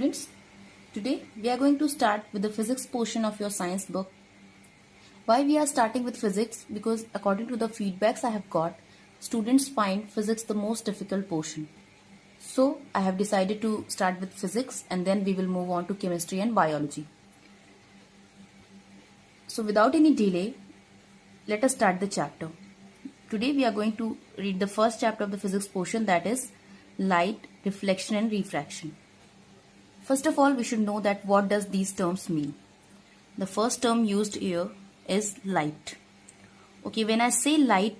students, today we are going to start with the physics portion of your science book. Why we are starting with physics? Because according to the feedbacks I have got, students find physics the most difficult portion. So I have decided to start with physics and then we will move on to chemistry and biology. So without any delay, let us start the chapter. Today we are going to read the first chapter of the physics portion, that is light, reflection and refraction. First of all, we should know that what does these terms mean. The first term used here is light. Okay, when I say light,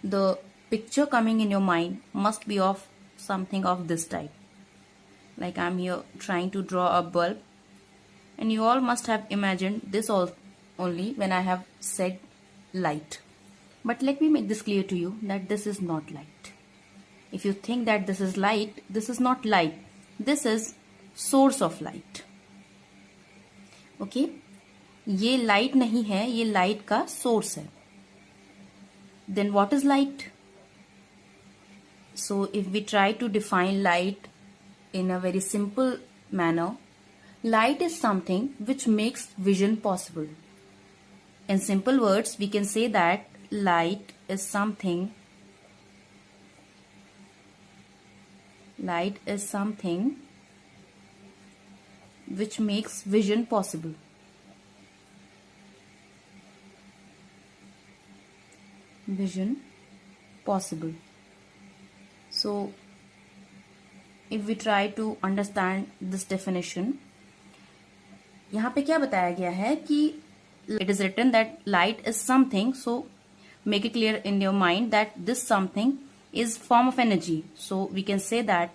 the picture coming in your mind must be of something of this type. Like I'm here trying to draw a bulb, and you all must have imagined this only when I have said light. But let me make this clear to you that this is not light. If you think that this is light, this is not light. This is source of light. Okay, ये light नहीं है, ये light का source है. Then what is light? So if we try to define light in a very simple manner, light is something which makes vision possible. In simple words, we can say that light is something which makes vision possible. Vision possible. So if we try to understand this definition, यहाँ पे क्या बताया गया है कि it is written that light is something, so make it clear in your mind that this something is form of energy. So we can say that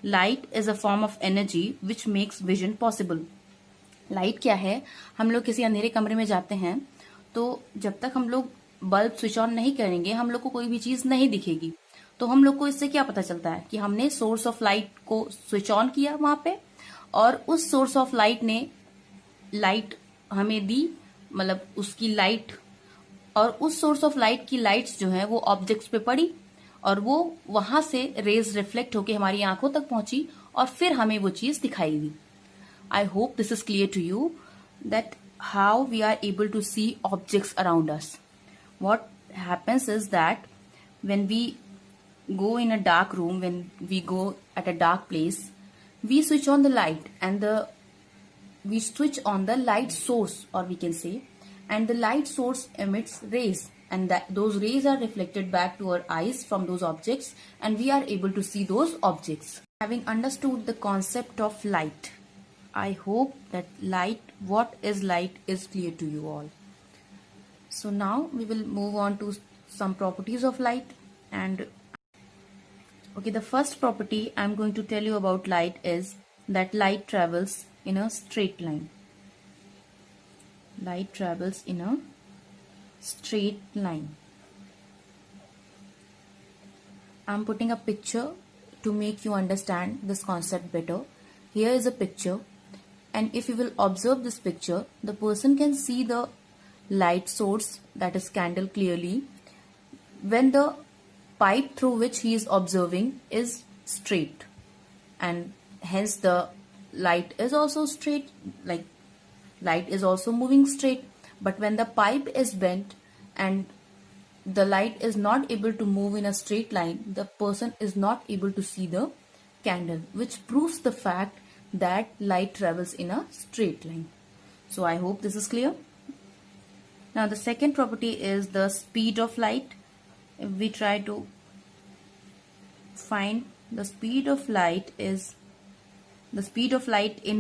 light is a form of energy which makes vision possible. Light क्या है? हम लोग किसी अंधेरे कमरे में जाते हैं तो जब तक हम लोग बल्ब स्विच ऑन नहीं करेंगे हम लोग को कोई भी चीज नहीं दिखेगी. तो हम लोग को इससे क्या पता चलता है कि हमने सोर्स ऑफ लाइट को स्विच ऑन किया वहां पे और उस सोर्स ऑफ लाइट ने लाइट हमें दी, मतलब उसकी लाइट, और उस सोर्स ऑफ लाइट की लाइट्स जो है वो ऑब्जेक्ट्स पे पड़ी और वो वहां से रेज रिफ्लेक्ट होके हमारी आंखों तक पहुंची और फिर हमें वो चीज दिखाई दी. I hope this is clear to you that how we are able to see objects around us. What happens is that when we go in a dark room, when we go at a dark place, we switch on the light and we switch on the light source, or we can say, and the light source emits rays, and those rays are reflected back to our eyes from those objects and we are able to see those objects. Having understood the concept of light, I hope that what is light is clear to you all. So now we will move on to some properties of light. And okay, the first property I'm going to tell you about light is that light travels in a straight line. Light travels in a straight line. I'm putting a picture to make you understand this concept better. Here is a picture, and if you will observe this picture, the person can see the light source, that is candle, clearly when the pipe through which he is observing is straight, and hence the light is also straight, like light is also moving straight. But when the pipe is bent and the light is not able to move in a straight line, the person is not able to see the candle, which proves the fact that light travels in a straight line. So I hope this is clear. Now the second property is the speed of light. If we try to find the speed of light in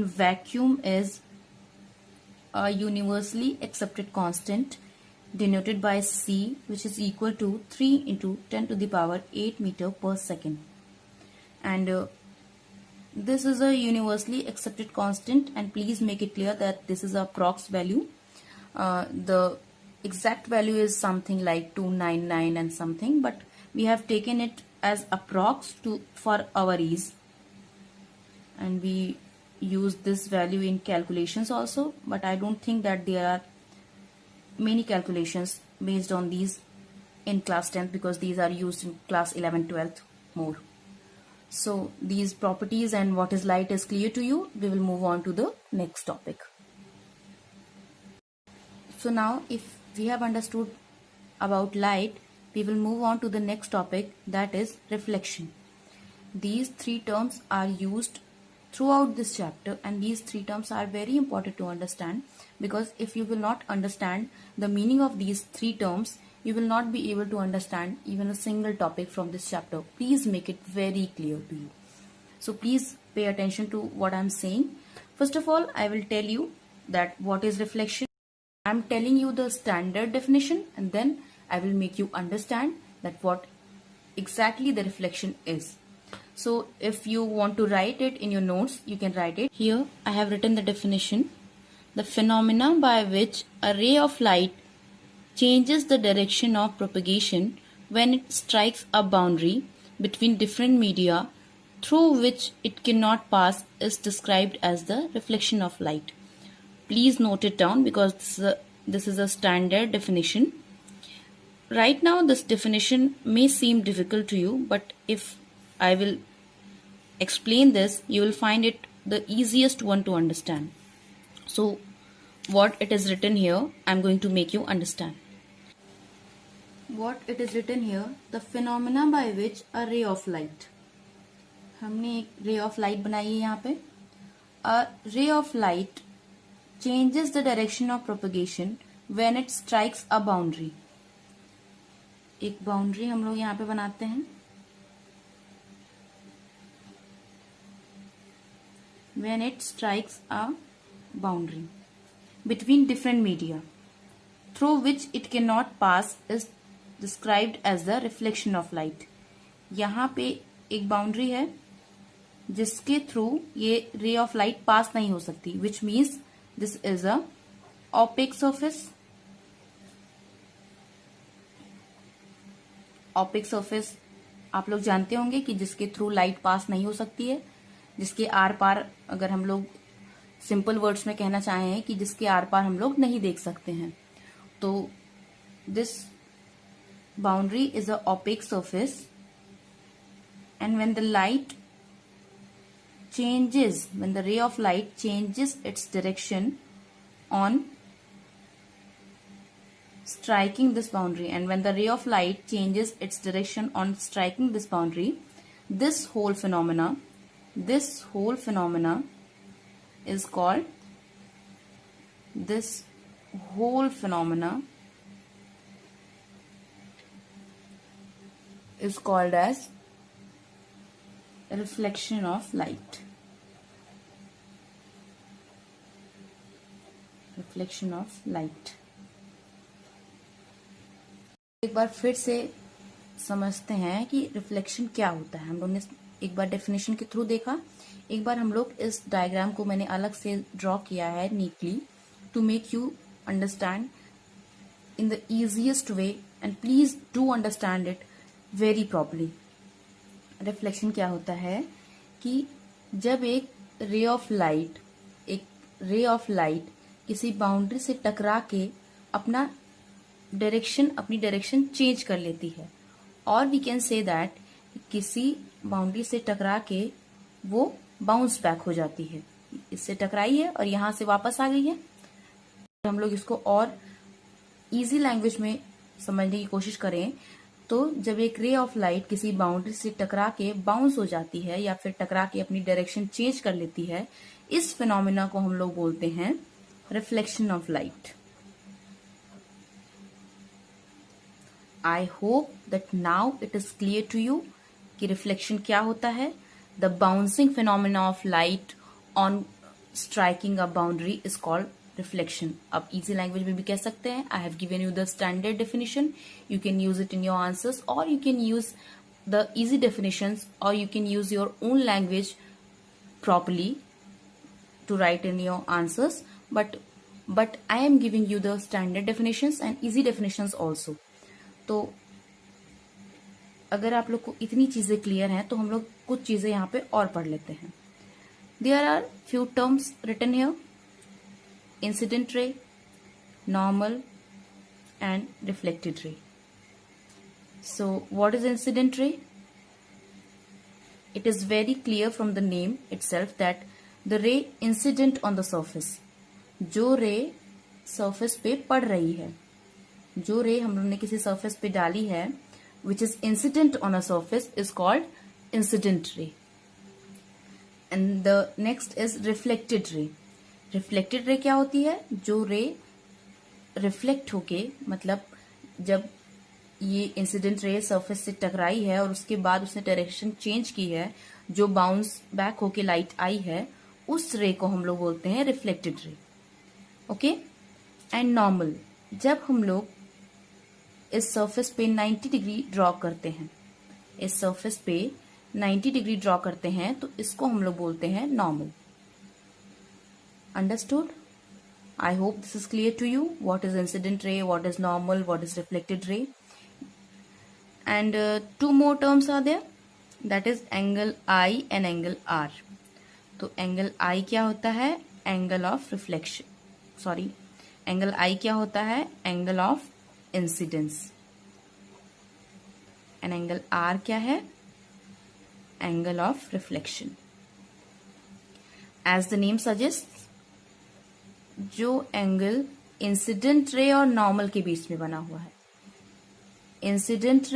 vacuum is a universally accepted constant denoted by c, which is equal to 3 into 10 to the power 8 meter per second. And this is a universally accepted constant, and please make it clear that this is a approx value. The exact value is something like 299 and something, but we have taken it as approx for our ease, and we use this value in calculations also, but I don't think that there are many calculations based on these in class 10th, because these are used in class 11th 12th more. So these properties and what is light is clear to you. We will move on to the next topic. So now if we have understood about light, we will move on to the next topic, that is reflection. These three terms are used throughout this chapter, and these three terms are very important to understand, because if you will not understand the meaning of these three terms, you will not be able to understand even a single topic from this chapter. Please make it very clear to you. So please pay attention to what I'm saying. First of all, I will tell you that what is reflection. I'm telling you the standard definition, and then I will make you understand that what exactly the reflection is. So if you want to write it in your notes, you can write it. Here I have written the definition. The phenomena by which a ray of light changes the direction of propagation when it strikes a boundary between different media through which it cannot pass is described as the reflection of light. Please note it down, because this is a standard definition. Right now this definition may seem difficult to you, but if I will explain this, you will find it the easiest one to understand. So what it is written here, I'm going to make you understand. What it is written here, the phenomena by which a ray of light, हमने एक ray of light बनाई है यहाँ पे. A ray of light changes the direction of propagation when it strikes a boundary. एक boundary हम लोग यहाँ पे बनाते हैं. When it strikes a boundary between different media through which it cannot pass is described as the reflection of light. यहाँ पे एक बाउंड्री है जिसके थ्रू ये रे ऑफ लाइट पास नहीं हो सकती, which means this is a opaque surface. Opaque surface आप लोग जानते होंगे कि जिसके थ्रू लाइट पास नहीं हो सकती है, जिसके आर पार, अगर हम लोग सिंपल वर्ड्स में कहना चाहें कि जिसके आर पार हम लोग नहीं देख सकते हैं, तो this boundary is a opaque surface, and when the ray of light changes its direction on striking this boundary, this whole phenomena is called as reflection of light. Reflection of light. एक बार फिर से समझते हैं कि reflection क्या होता है. हम लोग ने एक बार डेफिनेशन के थ्रू देखा, एक बार हम लोग इस डायग्राम को मैंने अलग से ड्रॉ किया है neatly to make you understand in the easiest way, and please do understand it very properly. Reflection क्या होता है कि जब एक रे ऑफ लाइट किसी बाउंड्री से टकरा के अपनी डायरेक्शन चेंज कर लेती है, और वी कैन से दैट किसी बाउंड्री से टकरा के वो बाउंस बैक हो जाती है. इससे टकराई है और यहां से वापस आ गई है. हम लोग इसको और इजी लैंग्वेज में समझने की कोशिश करें तो जब एक रे ऑफ लाइट किसी बाउंड्री से टकरा के बाउंस हो जाती है या फिर टकरा के अपनी डायरेक्शन चेंज कर लेती है, इस फिनोमिना को हम लोग बोलते हैं reflection of light. I hope that now it is clear to you कि रिफ्लेक्शन क्या होता है. The bouncing phenomena of light on striking a boundary is called reflection. अब इजी लैंग्वेज में भी कह सकते हैं. I have given you the standard definition. You can use it in your answers, और you can use the easy definitions, और you can use your own language properly to write in your answers, but I am giving you the standard definitions and easy definitions also. तो अगर आप लोग को इतनी चीजें clear हैं तो हम लोग कुछ चीजें यहाँ पे और पढ़ लेते हैं. There are few terms written here: incident ray, normal, and reflected ray. So what is incident ray? it is very clear from the name itself that the ray incident on the surface, जो रे surface पे पड़ रही है, जो रे हम लोग ने किसी सरफेस पे डाली है, which is incident on a surface is called incident ray. And the next is reflected ray. reflected ray क्या होती है? जो रे रिफ्लेक्ट होके, मतलब जब ये इंसिडेंट रे सरफेस से टकराई है और उसके बाद उसने डायरेक्शन चेंज की है, जो बाउंस बैक होके लाइट आई है, उस रे को हम लोग बोलते हैं reflected ray. Okay. And normal, जब हम लोग इस सरफेस पे 90 डिग्री ड्रॉ करते हैं, इस सरफेस पे 90 डिग्री ड्रॉ करते हैं, तो इसको हम लोग बोलते हैं normal. Understood? I hope this is clear to you. What is incident ray, what is normal, what is reflected ray. And two more terms are there, that is angle I and angle R. तो angle I क्या होता है? Angle of reflection. Sorry, angle I क्या होता है? Angle of incidence. And angle R क्या है? Angle of reflection. As the name suggests, जो एंगल इंसिडेंट रे और नॉर्मल के बीच में बना हुआ है, इंसिडेंट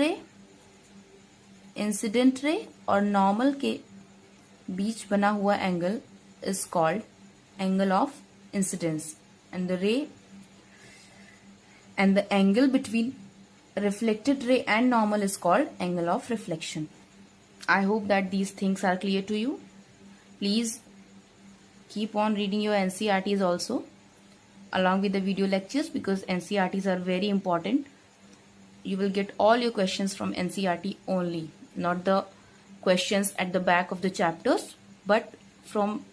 रे और नॉर्मल के बीच बना हुआ angle is called angle of incidence. And the angle between reflected ray and normal is called angle of reflection. I hope that these things are clear to you. Please keep on reading your NCERTs also along with the video lectures, because NCERTs are very important. You will get all your questions from NCERT only, not the questions at the back of the chapters, but from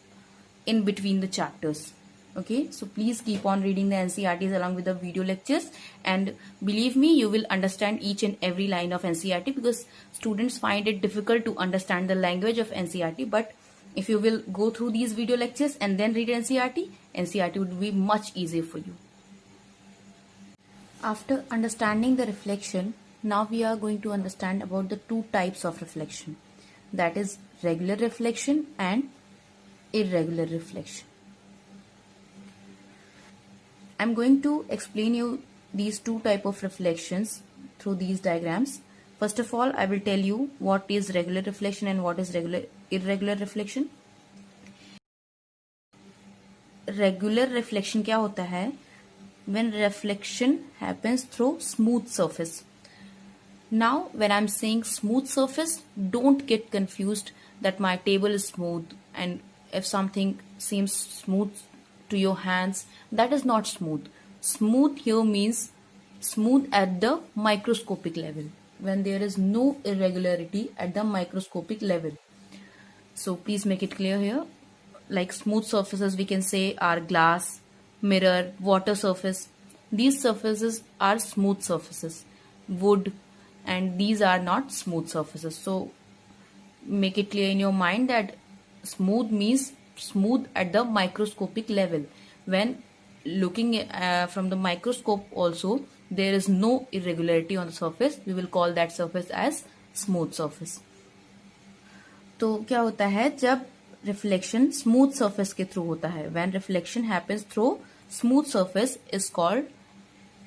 in between the chapters. Okay, so please keep on reading the NCERTs along with the video lectures, and believe me, you will understand each and every line of NCERT, because students find it difficult to understand the language of NCERT. But if you will go through these video lectures and then read NCERT would be much easier for you. After understanding the reflection, now we are going to understand about the two types of reflection, that is regular reflection and irregular reflection. I'm going to explain you these two types of reflections through these diagrams. First of all, I will tell you what is regular reflection and what is irregular reflection. Regular reflection क्या होता है? When reflection happens through smooth surface. Now, when I'm saying smooth surface, don't get confused that my table is smooth, and if something seems smooth to your hands, that is not smooth. Smooth here means smooth at the microscopic level, when there is no irregularity at the microscopic level. So please make it clear here. Like smooth surfaces, we can say are glass, mirror, water surface. These surfaces are smooth surfaces. Wood, and these are not smooth surfaces. So make it clear in your mind that smooth means smooth at the microscopic level. When looking from the microscope also, there is no irregularity on the surface, we will call that surface as smooth surface. तो क्या होता है जब reflection smooth surface के through होता है? When reflection happens through smooth surface is called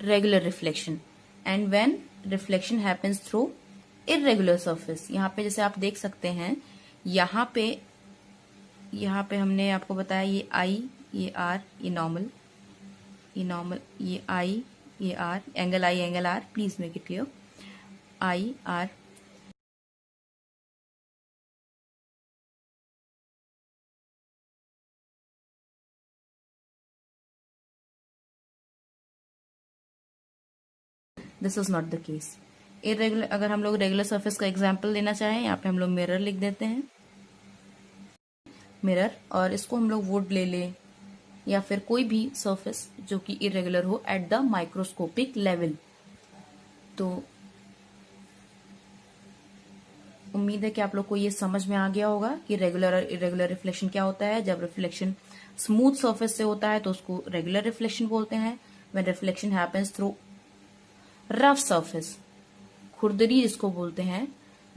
regular reflection, and when reflection happens through irregular surface. यहाँ पे जैसे आप देख सकते हैं, यहाँ पे हमने आपको बताया ये आई, ये आर, ये नॉर्मल, ये आई, ये R, angle I, angle R. Please make it clear. I, R. This is not the case. Irregular, अगर हम लोग रेगुलर सरफेस का एग्जाम्पल लेना चाहें, यहाँ पे हम लोग मिरर लिख देते हैं, मिरर, और इसको हम लोग वुड ले लें या फिर कोई भी सरफेस जो कि इरेगुलर हो एट द माइक्रोस्कोपिक लेवल. तो उम्मीद है कि आप लोग को ये समझ में आ गया होगा कि रेगुलर और इरेगुलर रिफ्लेक्शन क्या होता है. जब रिफ्लेक्शन स्मूथ सरफेस से होता है तो उसको रेगुलर रिफ्लेक्शन बोलते हैं. When reflection happens through rough surface, खुरदरी जिसको बोलते हैं,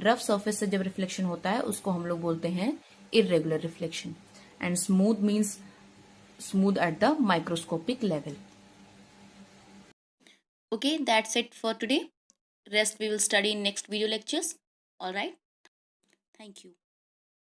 रफ सरफेस से जब रिफ्लेक्शन होता है उसको हम लोग बोलते हैं irregular reflection. And smooth means smooth at the microscopic level. Okay, that's it for today. Rest we will study in next video lectures. All right. Thank you.